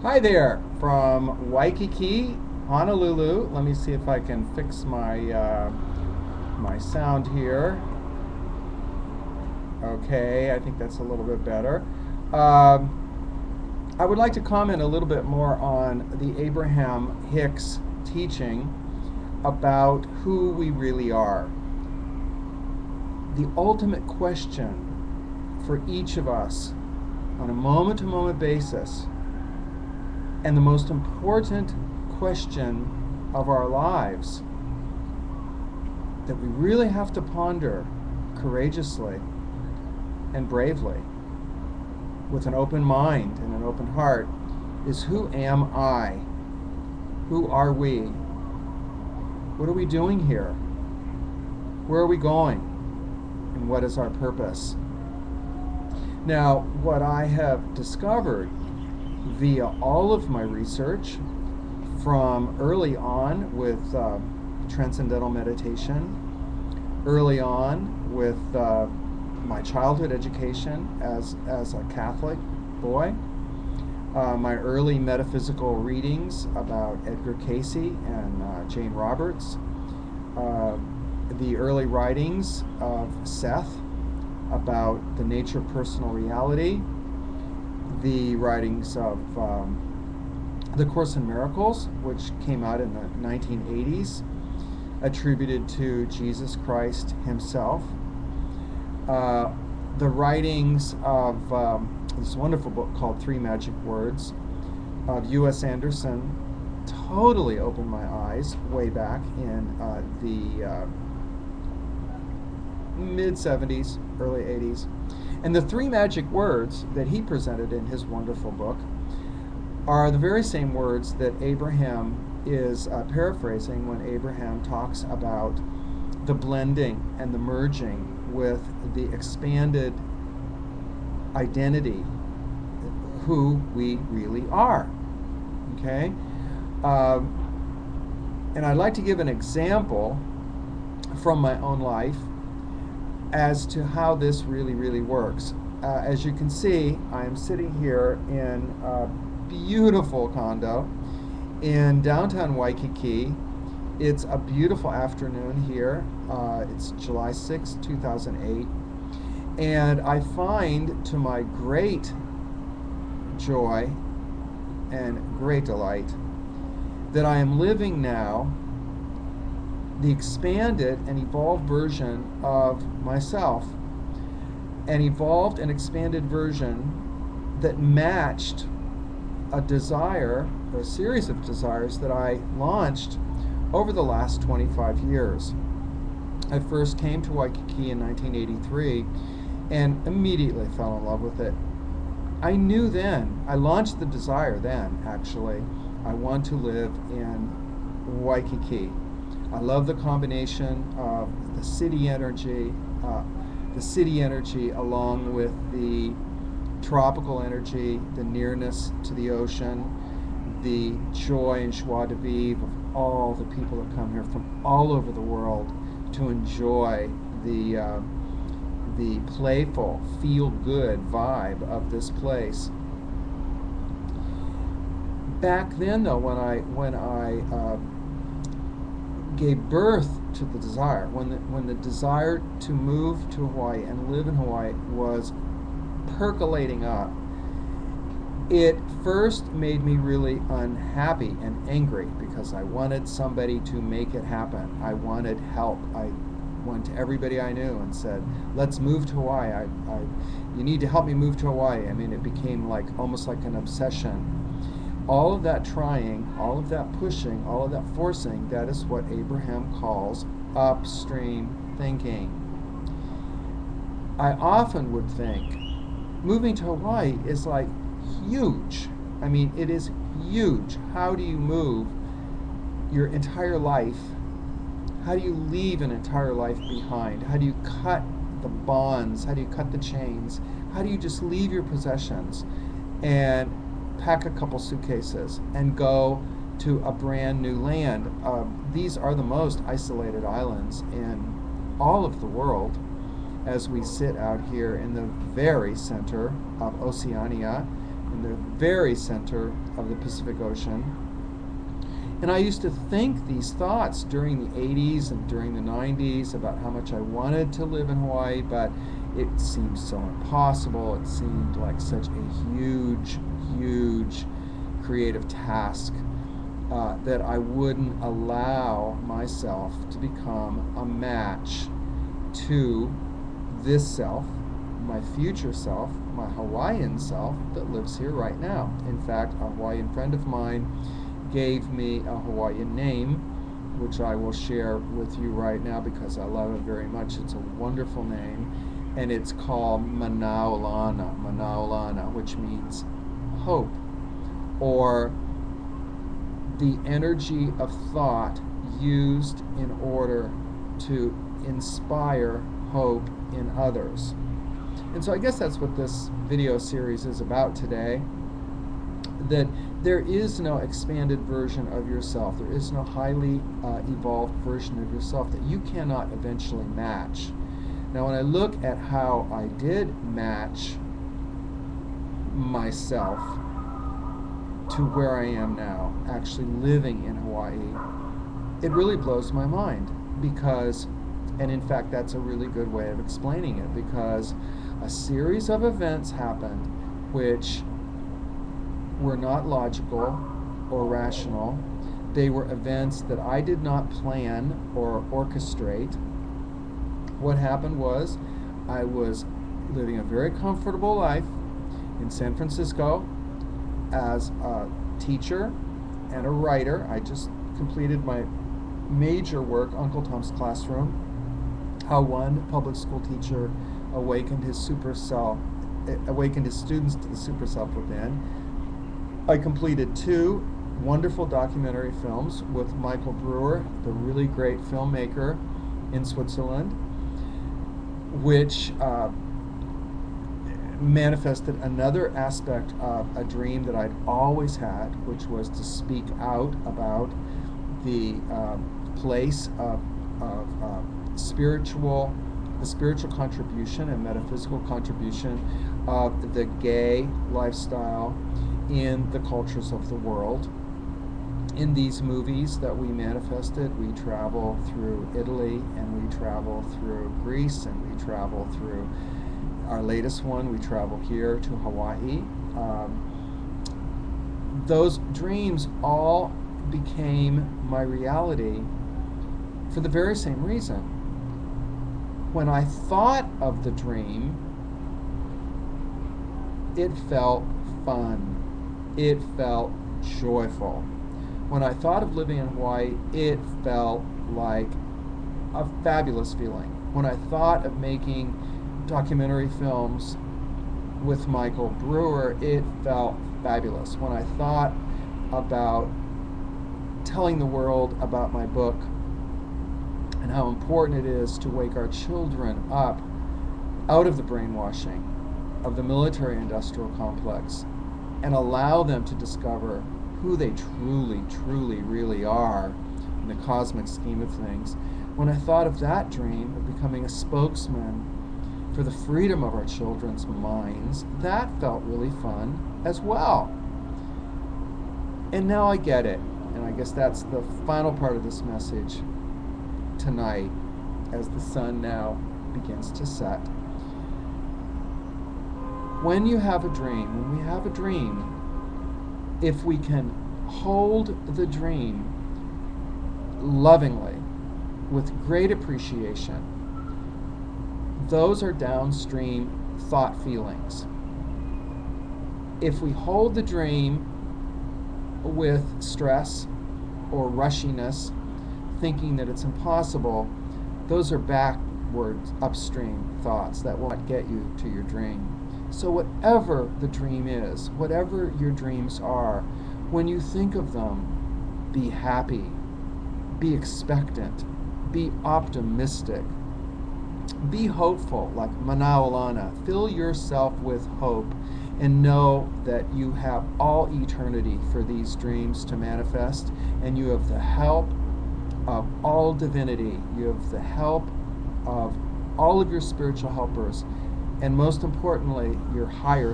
Hi there from Waikiki, Honolulu. Let me see if I can fix my sound here. Okay, I think that's a little bit better. Um, I would like to comment a little bit more on the Abraham-Hicks teaching about who we really are. The ultimate question for each of us on a moment-to-moment basis, and the most important question of our lives that we really have to ponder courageously and bravely with an open mind and an open heart is, who am I? Who are we? What are we doing here? Where are we going? And what is our purpose? Now, what I have discovered via all of my research from early on with transcendental meditation, early on with my childhood education as a Catholic boy, my early metaphysical readings about Edgar Cayce and Jane Roberts, the early writings of Seth about the nature of personal reality, the writings of The Course in Miracles, which came out in the 1980s, attributed to Jesus Christ himself. The writings of this wonderful book called Three Magic Words of U.S. Anderson totally opened my eyes way back in the mid-70s, early 80s. And the three magic words that he presented in his wonderful book are the very same words that Abraham is paraphrasing when Abraham talks about the blending and the merging with the expanded identity, who we really are. Okay? And I'd like to give an example from my own life as to how this really works. As you can see, I am sitting here in a beautiful condo in downtown Waikiki. It's a beautiful afternoon here. It's July 6, 2008. And I find, to my great joy and great delight, that I am living now the expanded and evolved version of myself, an evolved and expanded version that matched a desire, or a series of desires that I launched over the last 25 years. I first came to Waikiki in 1983 and immediately fell in love with it. I knew then, I launched the desire then, actually, I want to live in Waikiki. I love the combination of the city energy along with the tropical energy, the nearness to the ocean, the joy and joie de vivre of all the people that come here from all over the world to enjoy the playful, feel-good vibe of this place. Back then, though, when I gave birth to the desire, when the desire to move to Hawaii and live in Hawaii was percolating up, it first made me really unhappy and angry because I wanted somebody to make it happen. I wanted help. I went to everybody I knew and said, let's move to Hawaii. You need to help me move to Hawaii. I mean, it became almost like an obsession. All of that trying, all of that pushing, all of that forcing, that is what Abraham calls upstream thinking. I often would think moving to Hawaii is like huge. I mean, it is huge. How do you move your entire life? How do you leave an entire life behind? How do you cut the bonds? How do you cut the chains? How do you just leave your possessions and pack a couple suitcases and go to a brand new land? These are the most isolated islands in all of the world, as we sit out here in the very center of Oceania, in the very center of the Pacific Ocean. And I used to think these thoughts during the 80s and during the 90s about how much I wanted to live in Hawaii, but it seemed so impossible. It seemed like such a huge, huge creative task that I wouldn't allow myself to become a match to this self, my future self, my Hawaiian self that lives here right now. In fact, a Hawaiian friend of mine gave me a Hawaiian name, which I will share with you right now because I love it very much. It's a wonderful name, and it's called Manaulana, Manaulana, which means hope, or the energy of thought used in order to inspire hope in others. And so I guess that's what this video series is about today, that there is no expanded version of yourself. There is no highly evolved version of yourself that you cannot eventually match. Now, when I look at how I did match myself to where I am now, actually living in Hawaii, it really blows my mind because, and in fact, that's a really good way of explaining it, because a series of events happened which were not logical or rational. They were events that I did not plan or orchestrate. What happened was I was living a very comfortable life in San Francisco as a teacher and a writer. I just completed my major work, Uncle Tom's Classroom, how one public school teacher awakened his students to the super self within. I completed 2 wonderful documentary films with Michael Brewer, the really great filmmaker in Switzerland, which manifested another aspect of a dream that I'd always had, which was to speak out about the place of the spiritual contribution and metaphysical contribution of the gay lifestyle in the cultures of the world. In these movies that we manifested, we travel through Italy, and we travel through Greece, and we travel through our latest one, we travel here to Hawaii. Those dreams all became my reality for the very same reason. When I thought of the dream, it felt fun. It felt joyful. When I thought of living in Hawaii, it felt like a fabulous feeling. When I thought of making documentary films with Michael Brewer, it felt fabulous. When I thought about telling the world about my book and how important it is to wake our children up out of the brainwashing of the military-industrial complex and allow them to discover who they truly, truly, really are in the cosmic scheme of things. When I thought of that dream of becoming a spokesman for the freedom of our children's minds, that felt really fun as well. And now I get it. And I guess that's the final part of this message tonight as the sun now begins to set. When you have a dream, when we have a dream, if we can hold the dream lovingly, with great appreciation, those are downstream thought feelings. If we hold the dream with stress or rushiness, thinking that it's impossible, those are backward, upstream thoughts that will not get you to your dream. So whatever the dream is, whatever your dreams are, when you think of them, be happy, be expectant, be optimistic, be hopeful, like Manaulana. Fill yourself with hope and know that you have all eternity for these dreams to manifest, and you have the help of all divinity. You have the help of all of your spiritual helpers, and most importantly, your higher